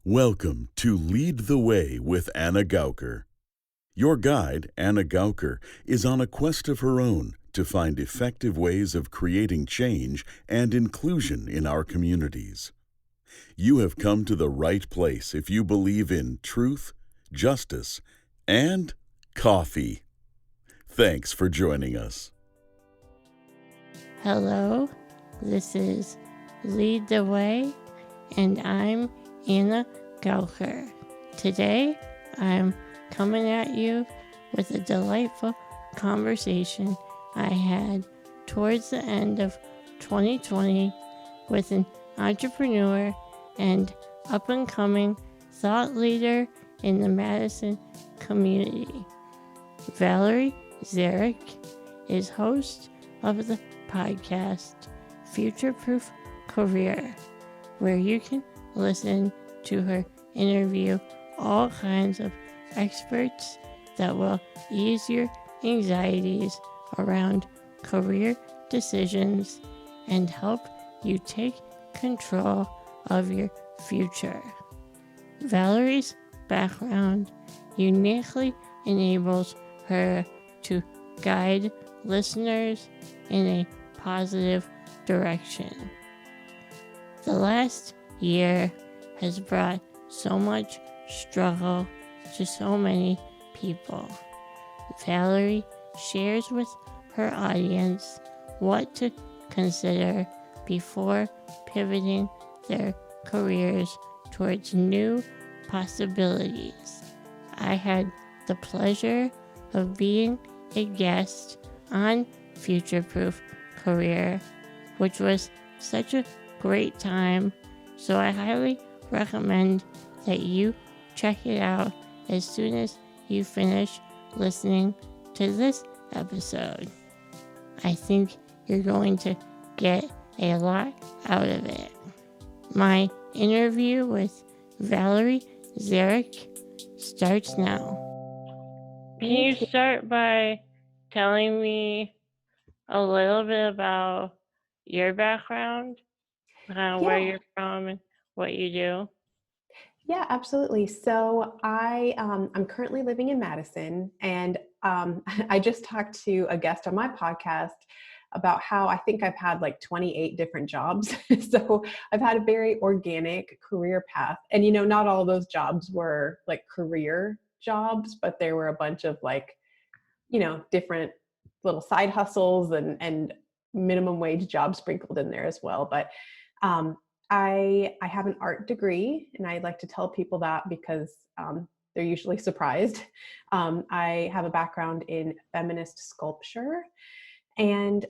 Welcome to Lead the Way with Anna Gauker. Your guide, Anna Gauker, is on a quest of her own to find effective ways of creating change and inclusion in our communities. You have come to the right place if you believe in truth, justice, and coffee. Thanks for joining us. Hello, this is Lead the Way, and I'm Anna Gauker. Today, I'm coming at you with a delightful conversation I had towards the end of 2020 with an entrepreneur and up-and-coming thought leader in the Madison community. Valerie Zaric is host of the podcast Futureproof Career, where you can listen to her interview all kinds of experts that will ease your anxieties around career decisions and help you take control of your future. Valerie's background uniquely enables her to guide listeners in a positive direction. The last year has brought so much struggle to so many people. Valerie shares with her audience what to consider before pivoting their careers towards new possibilities. I had the pleasure of being a guest on Futureproof Career, which was such a great time, so I highly recommend that you check it out as soon as you finish listening to this episode. I think you're going to get a lot out of it. My interview with Valerie Zaric starts now. Can you start by telling me a little bit about your background, where you're from and what you do? Yeah, absolutely. So I'm currently living in Madison, and I just talked to a guest on my podcast about how I think I've had like 28 different jobs. So I've had a very organic career path. And, not all of those jobs were like career jobs, but there were a bunch of like, different little side hustles and minimum wage jobs sprinkled in there as well. But I have an art degree, and I like to tell people that because they're usually surprised. I have a background in feminist sculpture, and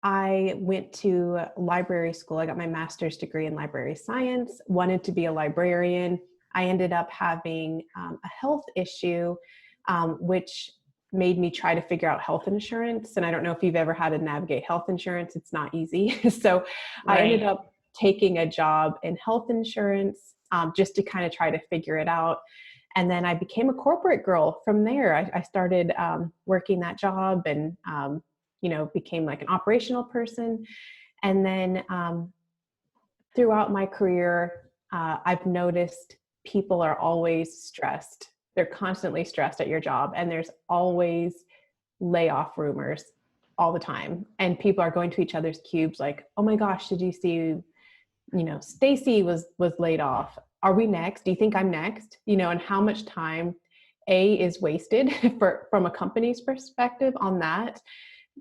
I went to library school. I got my master's degree in library science, wanted to be a librarian. I ended up having a health issue, which made me try to figure out health insurance. And I don't know if you've ever had to navigate health insurance. It's not easy. So I ended up taking a job in health insurance just to kind of try to figure it out. And then I became a corporate girl from there. I started working that job and, became like an operational person. And then throughout my career, I've noticed people are always stressed. They're constantly stressed at your job, and there's always layoff rumors all the time. And people are going to each other's cubes like, oh my gosh, did you see, Stacy was laid off. Are we next? Do you think I'm next? And how much time is wasted from a company's perspective on that.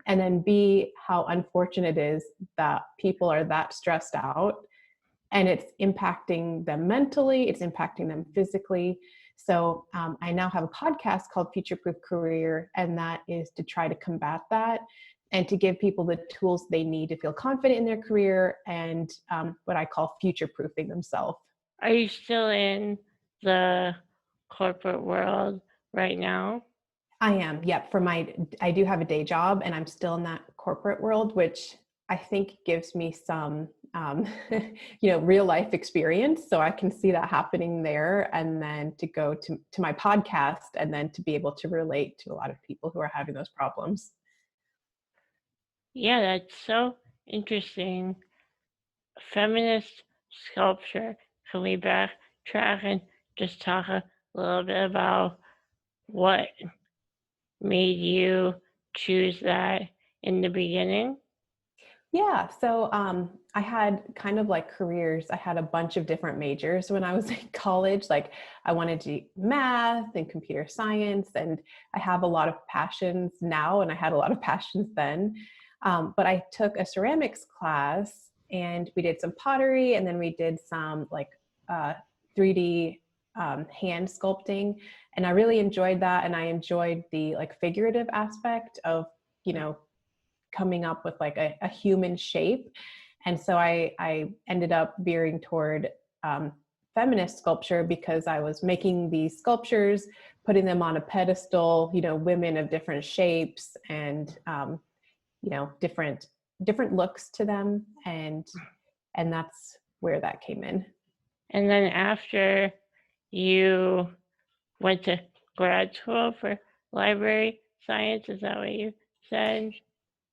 And then B, how unfortunate it is that people are that stressed out, and it's impacting them mentally, it's impacting them physically. So I now have a podcast called Futureproof Career, and that is to try to combat that and to give people the tools they need to feel confident in their career and what I call future-proofing themselves. Are you still in the corporate world right now? I am, yep. I do have a day job, and I'm still in that corporate world, which I think gives me some, real life experience. So I can see that happening there, and then to go to my podcast, and then to be able to relate to a lot of people who are having those problems. Yeah, that's so interesting. Feminist sculpture. Can we track and just talk a little bit about what made you choose that in the beginning? Yeah, so I had kind of like careers. I had a bunch of different majors when I was in college. Like I wanted to do math and computer science, and I have a lot of passions now, and I had a lot of passions then. But I took a ceramics class, and we did some pottery, and then we did some like uh, 3D hand sculpting, and I really enjoyed that. And I enjoyed the like figurative aspect of you know coming up with like a human shape. And so I ended up veering toward um, feminist sculpture because I was making these sculptures, putting them on a pedestal, women of different shapes and, different looks to them. And that's where that came in. And then after you went to grad school for library science, is that what you said?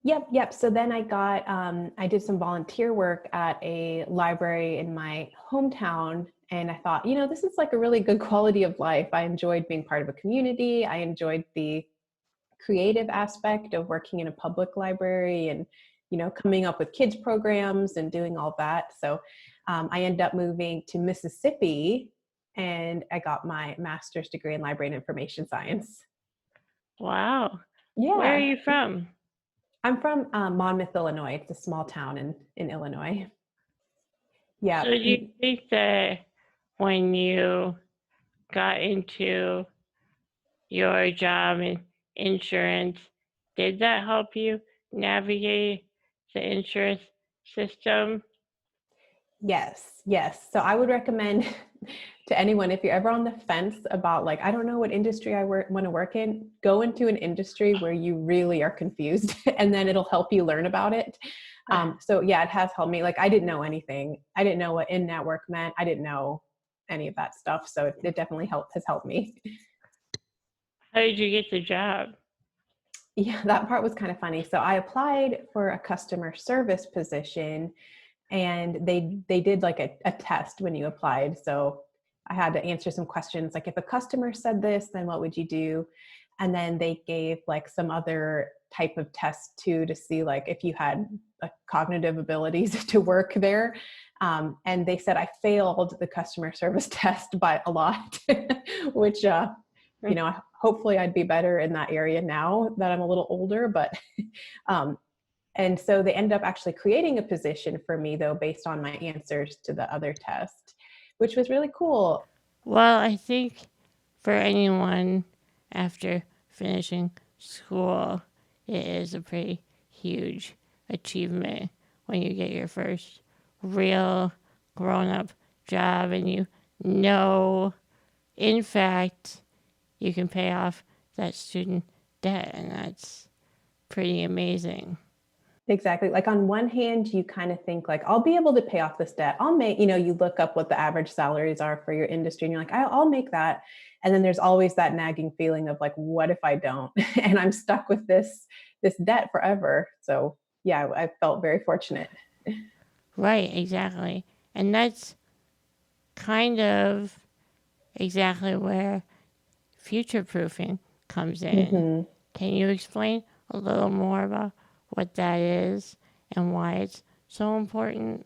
Yep. So then I did some volunteer work at a library in my hometown. And I thought, this is like a really good quality of life. I enjoyed being part of a community. I enjoyed the creative aspect of working in a public library and, coming up with kids programs and doing all that. So I ended up moving to Mississippi and I got my master's degree in library and information science. Wow. Where are Yeah. you from? I'm from Monmouth, Illinois. It's a small town in Illinois. Yeah. So do you think that when you got into your job in insurance, did that help you navigate the insurance system? Yes. So I would recommend to anyone, if you're ever on the fence about like, I don't know what industry I want to work in, go into an industry where you really are confused and then it'll help you learn about it. So yeah, it has helped me. Like I didn't know anything. I didn't know what in-network meant. I didn't know any of that stuff. So it definitely has helped me. How did you get the job? Yeah, that part was kind of funny. So I applied for a customer service position and they did like a test when you applied. So I had to answer some questions like if a customer said this, then what would you do? And then they gave like some other type of test too to see like if you had cognitive abilities to work there. And they said I failed the customer service test by a lot, which hopefully I'd be better in that area now that I'm a little older, but and so they ended up actually creating a position for me though based on my answers to the other test, which was really cool. Well, I think for anyone after finishing school, it is a pretty huge achievement when you get your first real grown up job and in fact, you can pay off that student debt, and that's pretty amazing. Exactly. Like on one hand, you kind of think like, I'll be able to pay off this debt. I'll make, you look up what the average salaries are for your industry and you're like, I'll make that. And then there's always that nagging feeling of like, what if I don't? And I'm stuck with this debt forever. So yeah, I felt very fortunate. Right, exactly. And that's kind of exactly where future proofing comes in. Mm-hmm. Can you explain a little more about what that is and why it's so important?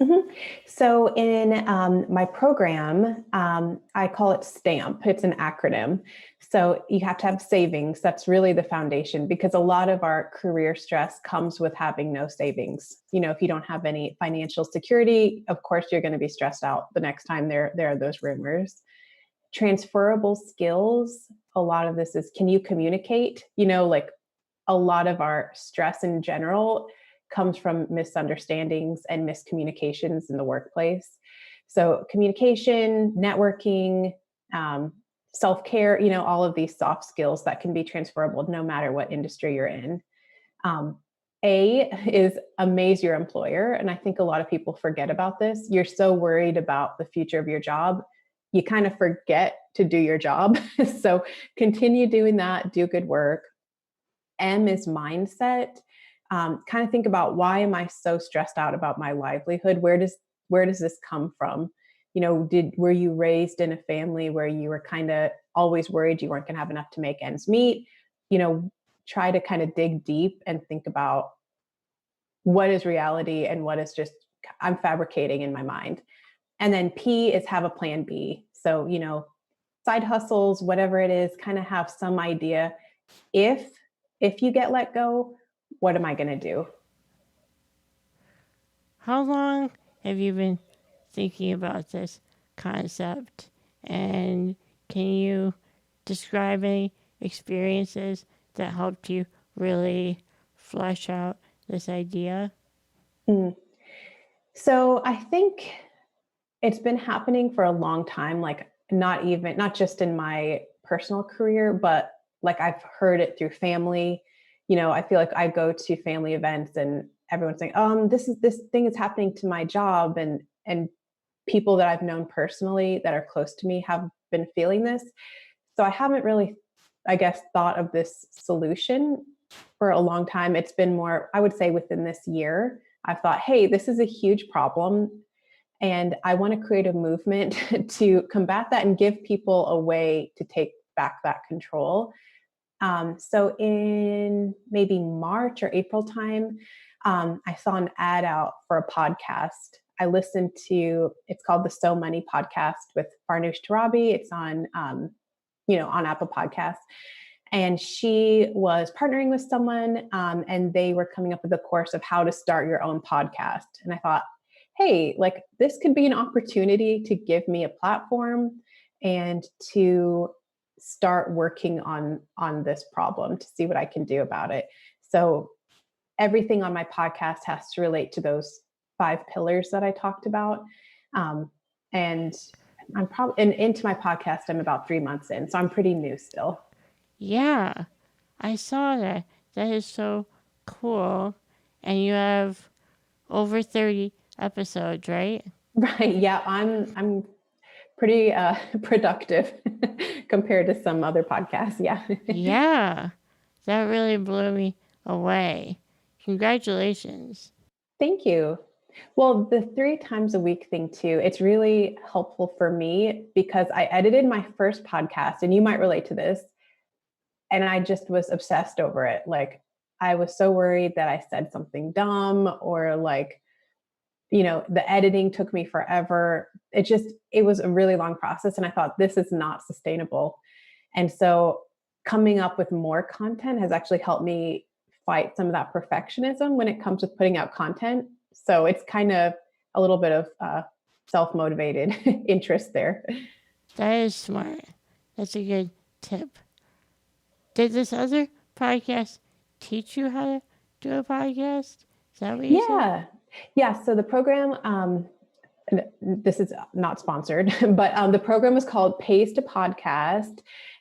Mm-hmm. So in my program, I call it STAMP. It's an acronym. So you have to have savings. That's really the foundation because a lot of our career stress comes with having no savings. If you don't have any financial security, of course, you're going to be stressed out the next time there are those rumors. Transferable skills. A lot of this is, can you communicate? Like a lot of our stress in general comes from misunderstandings and miscommunications in the workplace. So communication, networking, self-care, all of these soft skills that can be transferable no matter what industry you're in. Um, a is amaze your employer. And I think a lot of people forget about this. You're so worried about the future of your job, you kind of forget to do your job. So continue doing that, do good work. M is mindset. Kind of think about why am I so stressed out about my livelihood? Where does this come from? were you raised in a family where you were kind of always worried you weren't going to have enough to make ends meet? Try to kind of dig deep and think about what is reality and what is just I'm fabricating in my mind. And then P is have a plan B. So, side hustles, whatever it is, kind of have some idea. If you get let go, what am I going to do? How long have you been thinking about this concept? And can you describe any experiences that helped you really flesh out this idea? Mm. So I think it's been happening for a long time, like not just in my personal career, but like I've heard it through family. I feel like I go to family events and everyone's saying, this thing is happening to my job, and people that I've known personally that are close to me have been feeling this. So I haven't really, I guess, thought of this solution for a long time. It's been more, I would say, within this year, I've thought, hey, this is a huge problem. And I want to create a movement to combat that and give people a way to take back that control. So in maybe March or April time, I saw an ad out for a podcast. I listened to, it's called the So Money podcast with Farnoosh Torabi. It's on Apple Podcasts. And she was partnering with someone, and they were coming up with a course of how to start your own podcast. And I thought, hey, like this could be an opportunity to give me a platform and to start working on this problem to see what I can do about it. So everything on my podcast has to relate to those 5 pillars that I talked about. And I'm probably and into my podcast, I'm about 3 months in, so I'm pretty new still. Yeah, I saw that. That is so cool. And you have over 30 episodes, right? Right. Yeah, I'm pretty productive compared to some other podcasts. Yeah. Yeah, that really blew me away. Congratulations. Thank you. Well, the 3 times a week thing too, it's really helpful for me because I edited my first podcast, and you might relate to this. And I just was obsessed over it. Like, I was so worried that I said something dumb, or like, the editing took me forever. It was a really long process. And I thought, this is not sustainable. And so coming up with more content has actually helped me fight some of that perfectionism when it comes to putting out content. So it's kind of a little bit of self-motivated interest there. That is smart. That's a good tip. Did this other podcast teach you how to do a podcast? Is that what you said? Yeah. So the program, this is not sponsored, but the program was called Pays to Podcast.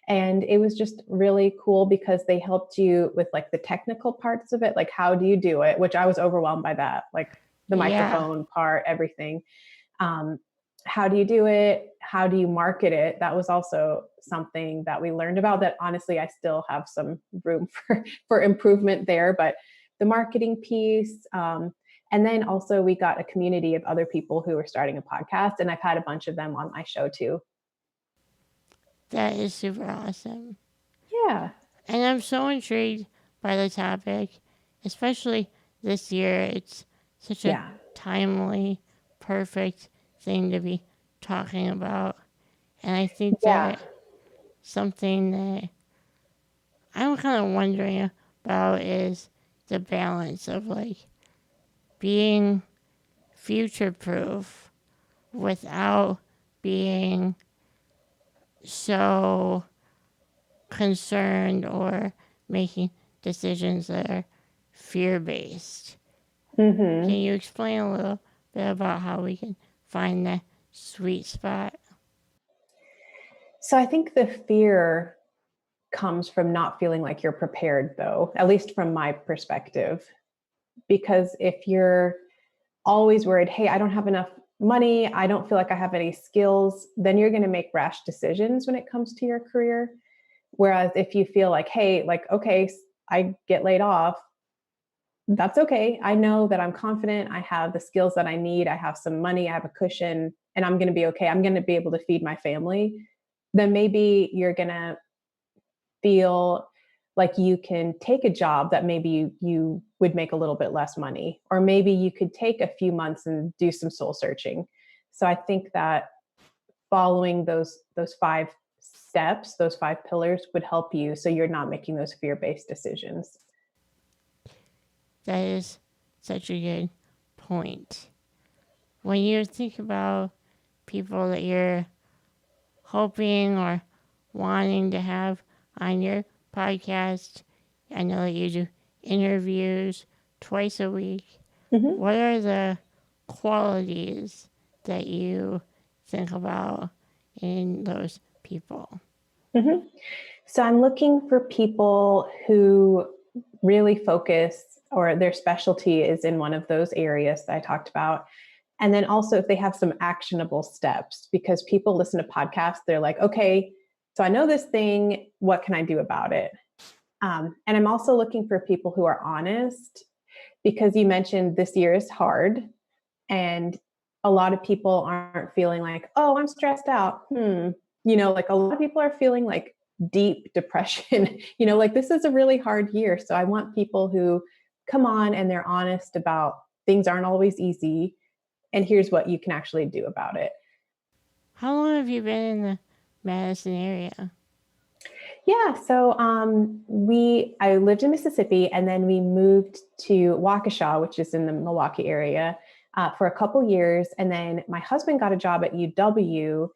And it was just really cool because they helped you with like the technical parts of it. Like, how do you do it? Which I was overwhelmed by that, like the microphone part, everything. How do you do it? How do you market it? That was also something that we learned about that honestly, I still have some room for improvement there, but the marketing piece, and then also we got a community of other people who were starting a podcast, and I've had a bunch of them on my show too. That is super awesome. Yeah. And I'm so intrigued by the topic, especially this year. It's such a timely, perfect thing to be talking about. And I think that something that I'm kind of wondering about is the balance of like being future proof without being so concerned or making decisions that are fear based. Mm-hmm. Can you explain a little bit about how we can find that sweet spot? So I think the fear comes from not feeling like you're prepared, though, at least from my perspective. Because if you're always worried, hey, I don't have enough money, I don't feel like I have any skills, then you're going to make rash decisions when it comes to your career. Whereas if you feel like, hey, like, okay, I get laid off, that's okay. I know that I'm confident. I have the skills that I need. I have some money. I have a cushion. and I'm going to be okay, I'm going to be able to feed my family, then maybe you're going to feel like you can take a job that maybe you would make a little bit less money, or maybe you could take a few months and do some soul searching. So I think that following those 5 steps, those 5 pillars would help you so you're not making those fear-based decisions. That is such a good point. When you think about people that you're hoping or wanting to have on your podcast, I know that you do interviews twice a week. Mm-hmm. What are the qualities that you think about in those people? Mm-hmm. So I'm looking for people who really focus, or their specialty is in one of those areas that I talked about. And then also if they have some actionable steps, because people listen to podcasts, they're like, okay, so I know this thing, what can I do about it? And I'm also looking for people who are honest, because you mentioned this year is hard, and a lot of people aren't feeling like, oh, I'm stressed out. Like a lot of people are feeling like deep depression, like this is a really hard year. So I want people who come on and they're honest about things aren't always easy. And here's what you can actually do about it. How long have you been in the Madison area? Yeah, so I lived in Mississippi, and then we moved to Waukesha, which is in the Milwaukee area, for a couple years, and then my husband got a job at UW,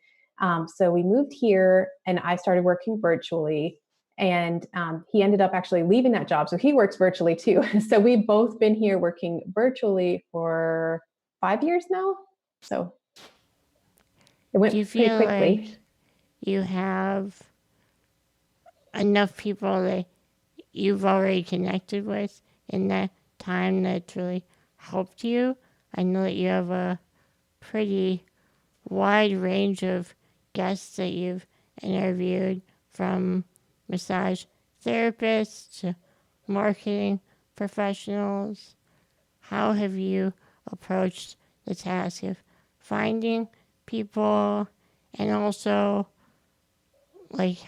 so we moved here, and I started working virtually, and he ended up actually leaving that job, so he works virtually too. So we've both been here working virtually for 5 years now, so it went Do you pretty feel quickly. like you have enough people that you've already connected with in that time that's really helped you? I know that you have a pretty wide range of guests that you've interviewed, from massage therapists to marketing professionals. How have you approached the task of finding people, and also, like,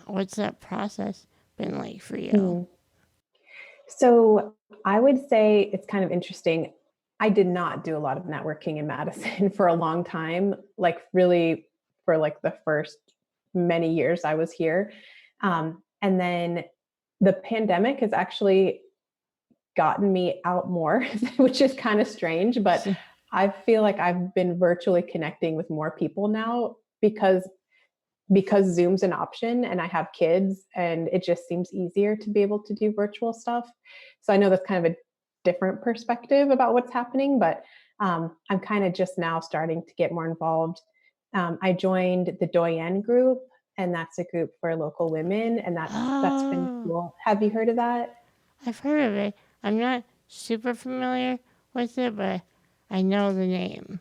what's that process been like for you? Mm. So I would say it's kind of interesting. I did not do a lot of networking in Madison for a long time, like really for like the first many years I was here. And then the pandemic has actually gotten me out more, which is kind of strange, but I feel like I've been virtually connecting with more people now because Zoom's an option and I have kids, and it just seems easier to be able to do virtual stuff. So I know that's kind of a different perspective about what's happening, but I'm kind of just now starting to get more involved. I joined the Doyen group, and that's a group for local women, and that's been Oh, cool. Have you heard of that? I've heard of it. I'm not super familiar with it, but I know the name.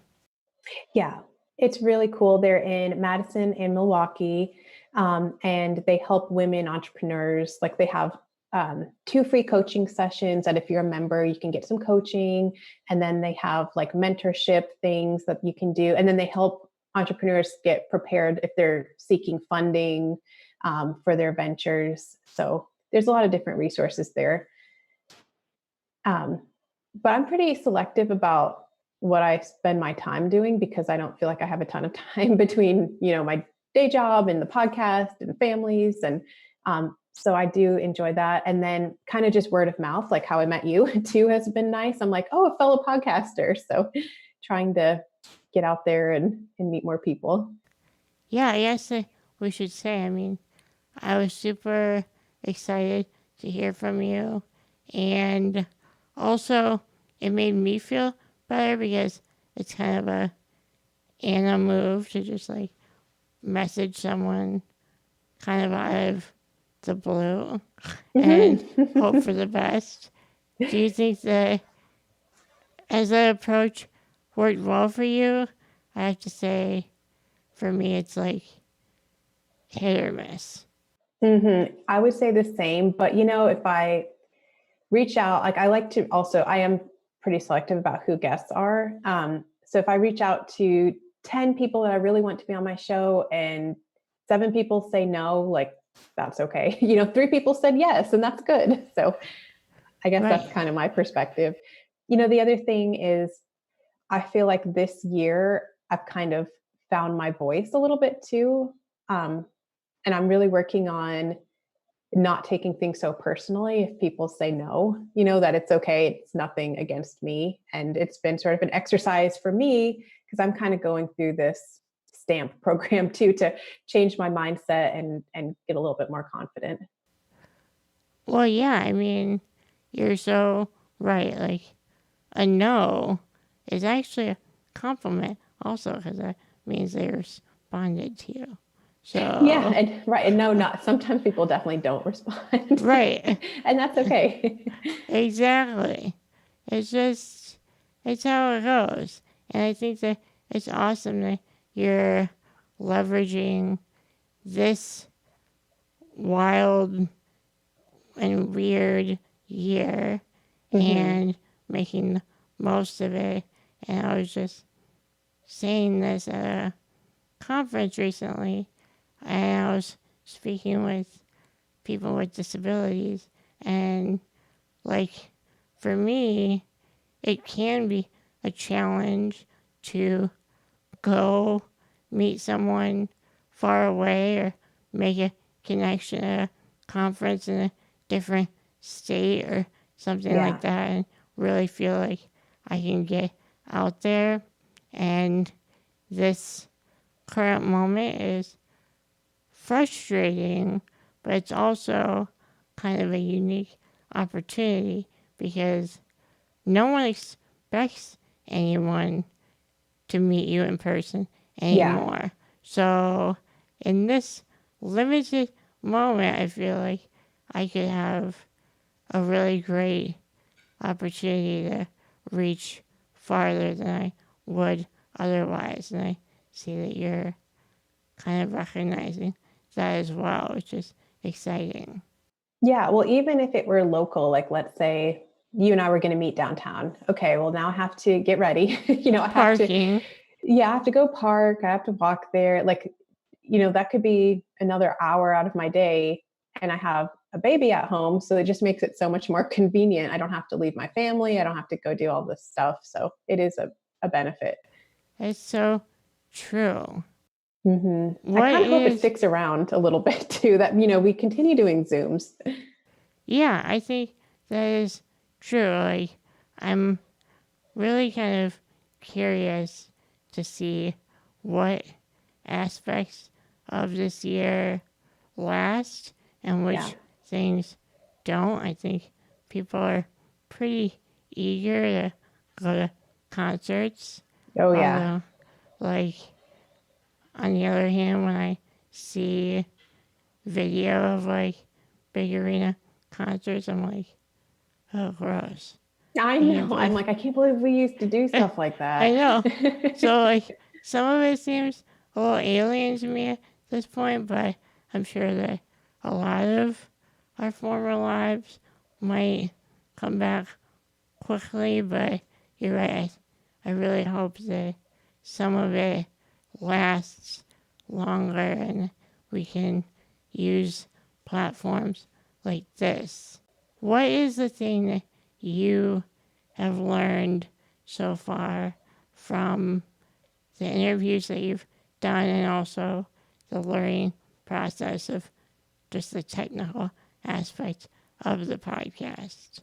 Yeah, it's really cool. They're in Madison and Milwaukee, and they help women entrepreneurs. Like they have 2 free coaching sessions that if you're a member, you can get some coaching. And then they have like mentorship things that you can do. And then they help entrepreneurs get prepared if they're seeking funding for their ventures. So there's a lot of different resources there. Um, but I'm pretty selective about what I spend my time doing, because I don't feel like I have a ton of time between, my day job and the podcast and families. And so I do enjoy that. And then kind of just word of mouth, like how I met you too, has been nice. I'm like, oh, a fellow podcaster. So trying to get out there and meet more people. Yeah, I guess we should say, I mean, I was super excited to hear from you. And also, it made me feel better because it's kind of a Anna move to just like message someone kind of out of the blue and hope Mm-hmm. for the best. Do you think that as that approach worked well for you? I have to say, for me, it's like hit or miss. I would say the same, but if I reach out, like I like to also, I am pretty selective about who guests are. So if I reach out to 10 people that I really want to be on my show and 7 people say no, like that's okay. 3 people said yes, and that's good. So I guess that's Right. kind of my perspective. The other thing is I feel like this year I've kind of found my voice a little bit too. Um, and I'm really working on not taking things so personally if people say no, that it's okay. It's nothing against me. And it's been sort of an exercise for me because I'm kind of going through this stamp program too to change my mindset and get a little bit more confident. Well, yeah, I mean, you're so right. Like, a no is actually a compliment also because that means they responded to you. Yeah, So, and right, and no, not sometimes people definitely don't respond, right, and that's okay. exactly. It's just, it's how it goes. And I think that it's awesome that you're leveraging this wild and weird year Hmm. and making the most of it. And I was just saying this at a conference recently, and I was speaking with people with disabilities, and like for me, it can be a challenge to go meet someone far away or make a connection at a conference in a different state or something Yeah, like that and really feel like I can get out there. And this current moment is frustrating, but it's also kind of a unique opportunity because no one expects anyone to meet you in person yeah, anymore. So, in this limited moment, I feel like I could have a really great opportunity to reach farther than I would otherwise. And I see that you're kind of recognizing that as well, which is exciting. yeah. Well, even if it were local, like let's say you and I were going to meet downtown. Okay, well now I have to get ready. I have to, Parking, yeah, I have to go park. I have to walk there. Like, that could be another hour out of my day, and I have a baby at home, so it just makes it so much more convenient. I don't have to leave my family. I don't have to go do all this stuff. So it is a benefit. it's so true. I What kind of hope it is, sticks around a little bit too, that, we continue doing Zooms. yeah, I think that is true. Like, I'm really kind of curious to see what aspects of this year last and Yeah. which things don't. I think people are pretty eager to go to concerts. Oh, yeah. Although, like, on the other hand, when I see video of like big arena concerts, I'm like, oh, gross. I I can't know. I'm believe like, I can't believe we used to do stuff like I that. know. So like some of it seems a little alien to me at this point, but I'm sure that a lot of our former lives might come back quickly. But you're right. I really hope that some of it lasts longer and we can use platforms like this. What is the thing that you have learned so far from the interviews that you've done and also the learning process of just the technical aspects of the podcast?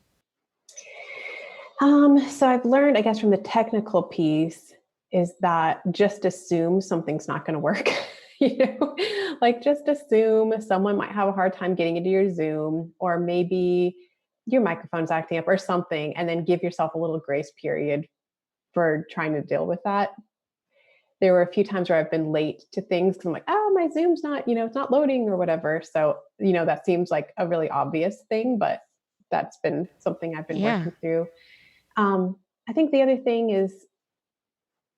So I've learned, I guess, from the technical piece is that just assume something's not going to work. Like just assume someone might have a hard time getting into your Zoom, or maybe your microphone's acting up or something, and then give yourself a little grace period for trying to deal with that. There were a few times where I've been late to things because I'm like, oh, my Zoom's not, it's not loading or whatever. So, that seems like a really obvious thing, but that's been something I've been Yeah. working through. I think the other thing is,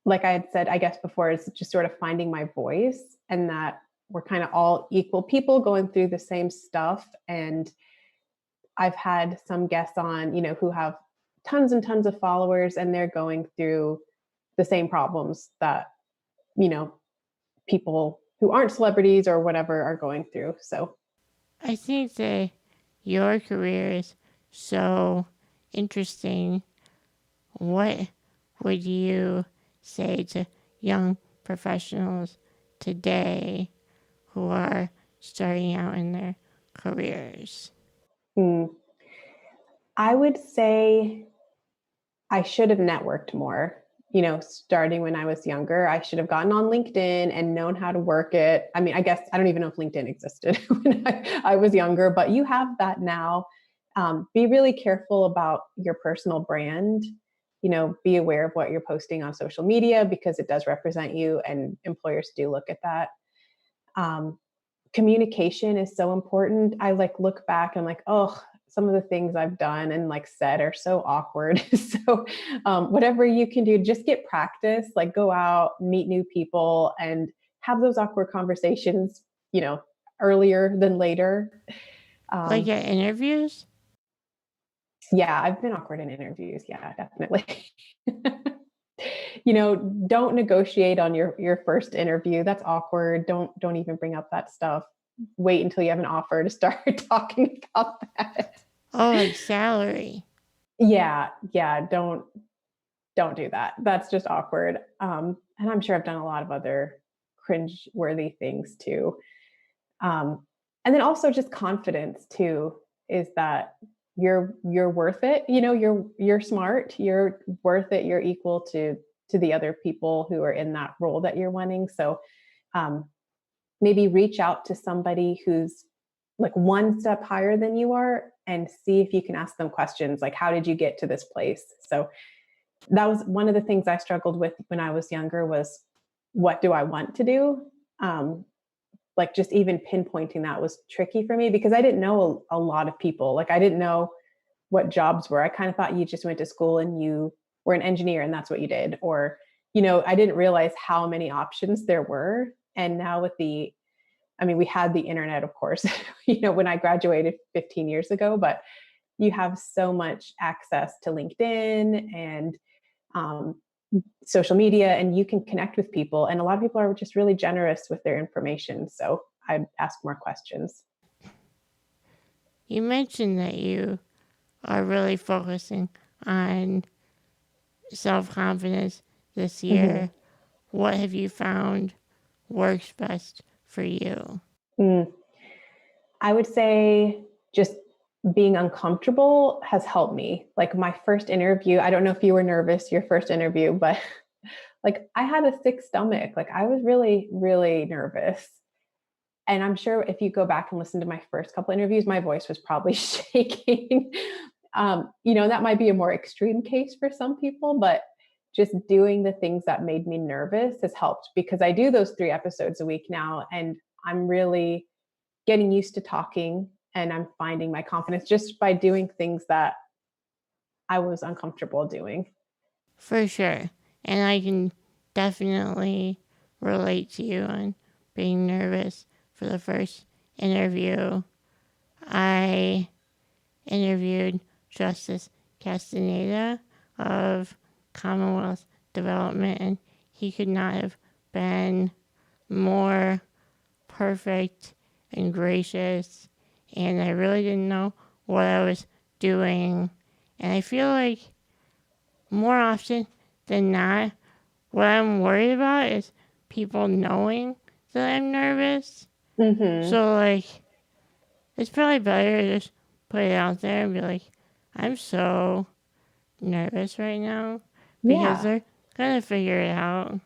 like I had said, I guess before, is just sort of finding my voice, and that we're kind of all equal people going through the same stuff. And I've had some guests on, who have tons and tons of followers, and they're going through the same problems that, you know, people who aren't celebrities or whatever are going through. So I think that your career is so interesting. What would you say to young professionals today who are starting out in their careers? I would say I should have networked more. You know, starting when I was younger, I should have gotten on LinkedIn and known how to work it. I mean, I guess I don't even know if LinkedIn existed when I was younger, but you have that now. Be really careful about your personal brand. You know, be aware of what you're posting on social media because it does represent you, and employers do look at that. Um, Communication is so important. I like look back and like, oh, some of the things I've done and like said are so awkward. So, whatever you can do, just get practice, like go out, meet new people, and have those awkward conversations, you know, earlier than later. Like Um, at interviews? yeah, I've been awkward in interviews. Yeah, definitely. You know, don't negotiate on your first interview. That's awkward. Don't even bring up that stuff. Wait until you have an offer to start talking about that. Oh, like salary. Yeah, don't do that. That's just awkward. And I'm sure I've done a lot of other cringe-worthy things too. Um, and then also just confidence too is that you're worth it. You know, you're smart. You're worth it. You're equal to the other people who are in that role that you're wanting. So um, maybe reach out to somebody who's like one step higher than you are and see if you can ask them questions like, how did you get to this place? So that was one of the things I struggled with when I was younger was what do I want to do? Um, like just even pinpointing that was tricky for me because I didn't know a lot of people. Like I didn't know what jobs were. I kind of thought you just went to school and you were an engineer and that's what you did. Or, you know, I didn't realize how many options there were. And now with I mean, we had the internet, of course, you know, when I graduated 15 years ago, but you have so much access to LinkedIn and um, social media, and you can connect with people. And a lot of people are just really generous with their information. So I'd ask more questions. You mentioned that you are really focusing on self confidence this Mm-hmm. year. What have you found works best for you? Mm. I would say just being uncomfortable has helped me. Like my first interview, I don't know if you were nervous your first interview, but like I had a sick stomach. Like I was really, really nervous. And I'm sure if you go back and listen to my first couple interviews, my voice was probably shaking. You know, that might be a more extreme case for some people, but just doing the things that made me nervous has helped because I do those 3 episodes a week now. And I'm really getting used to talking and I'm finding my confidence just by doing things that I was uncomfortable doing. For sure. And I can definitely relate to you on being nervous for the first interview. I interviewed Justice Castaneda of Commonwealth Development, and he could not have been more perfect and gracious. And I really didn't know what I was doing. And I feel like more often than not, what I'm worried about is people knowing that I'm nervous. Mm-hmm. So, like, it's probably better to just put it out there and be like, I'm so nervous right now because Yeah. they're gonna figure it out.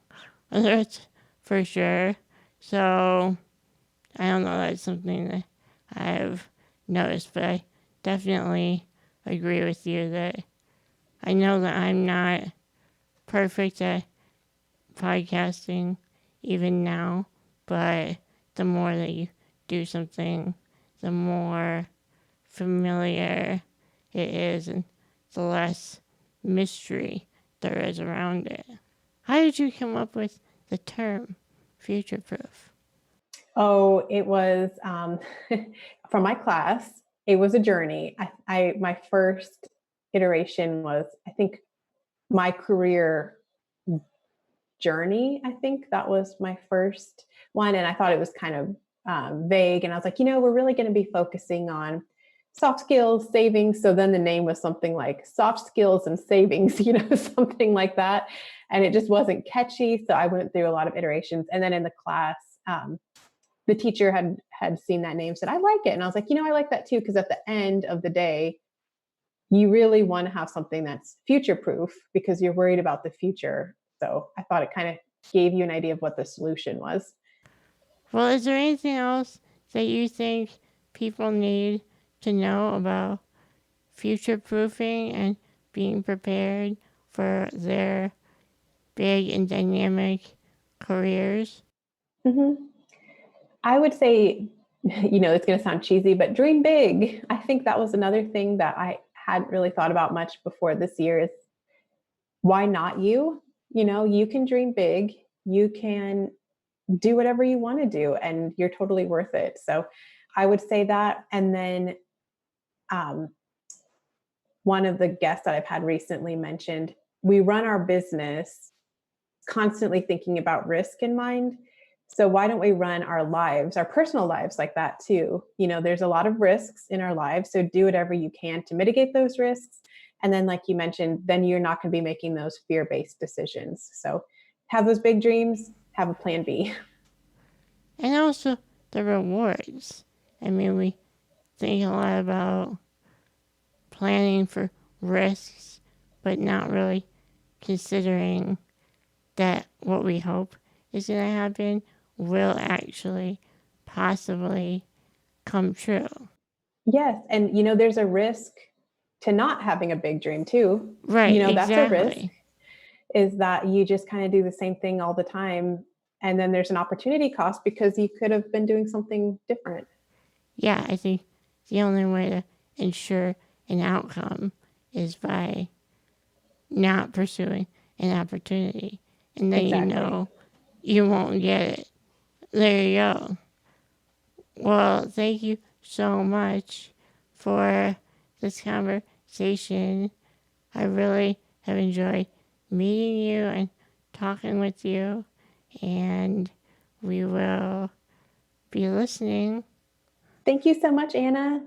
That's for sure. So, I don't know, that's something that I've noticed, but I definitely agree with you that I know that I'm not perfect at podcasting even now, but the more that you do something, the more familiar it is and the less mystery there is around it. How did you come up with the term future proof? Oh, it was from my class. It was a journey. My first iteration was, I think, my career journey. I think that was my first one. And I thought it was kind of vague. And I was like, we're really going to be focusing on soft skills, savings. So then the name was something like soft skills and savings, something like that. And it just wasn't catchy. So I went through a lot of iterations. And then in the class, the teacher had seen that name, said, I like it. And I was like, I like that too. Because at the end of the day, you really want to have something that's future proof because you're worried about the future. So I thought it kind of gave you an idea of what the solution was. Well, is there anything else that you think people need to know about future proofing and being prepared for their big and dynamic careers? Mm-hmm. I would say, it's going to sound cheesy, but dream big. I think that was another thing that I hadn't really thought about much before this year is why not you? You can dream big. You can do whatever you want to do and you're totally worth it. So I would say that. And then one of the guests that I've had recently mentioned, we run our business constantly thinking about risk in mind. So why don't we run our lives, our personal lives like that too? There's a lot of risks in our lives. So do whatever you can to mitigate those risks. And then, like you mentioned, then you're not going to be making those fear-based decisions. So have those big dreams, have a plan B. And also the rewards. I mean, we think a lot about planning for risks, but not really considering that what we hope is going to happen will actually possibly come true. Yes. And, there's a risk to not having a big dream too. Right, That's a risk, exactly. is that you just kind of do the same thing all the time. And then there's an opportunity cost because you could have been doing something different. Yeah, I think the only way to ensure an outcome is by not pursuing an opportunity. And then Exactly. You won't get it. There you go. Well, thank you so much for this conversation. I really have enjoyed meeting you and talking with you, and we will be listening. Thank you so much, Anna.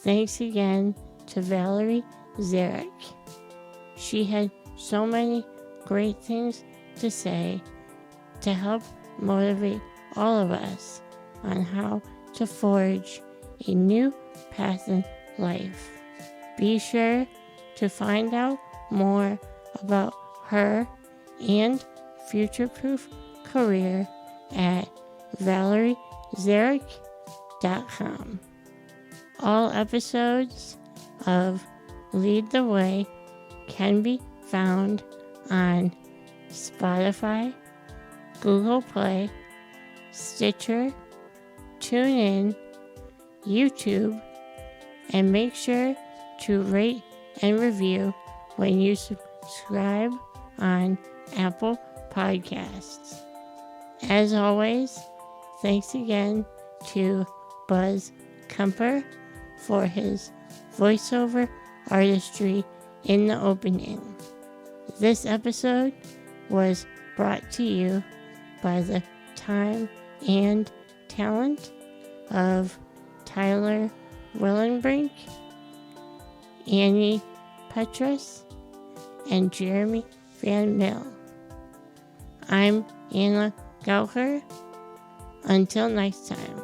Thanks again to Valerie Zaric. She had so many great things to say to help motivate all of us on how to forge a new path in life. Be sure to find out more about her and future-proof career at valeriezaric.com. All episodes of Lead the Way can be found on Spotify, Google Play, Stitcher, TuneIn, YouTube, and make sure to rate and review when you subscribe on Apple Podcasts. As always, thanks again to Buzz Kemper for his voiceover artistry in the opening. This episode was brought to you by the time and talent of Tyler Willenbrink, Annie Petrus, and Jeremy Van Mill. I'm Anna Gaucher. Until next time.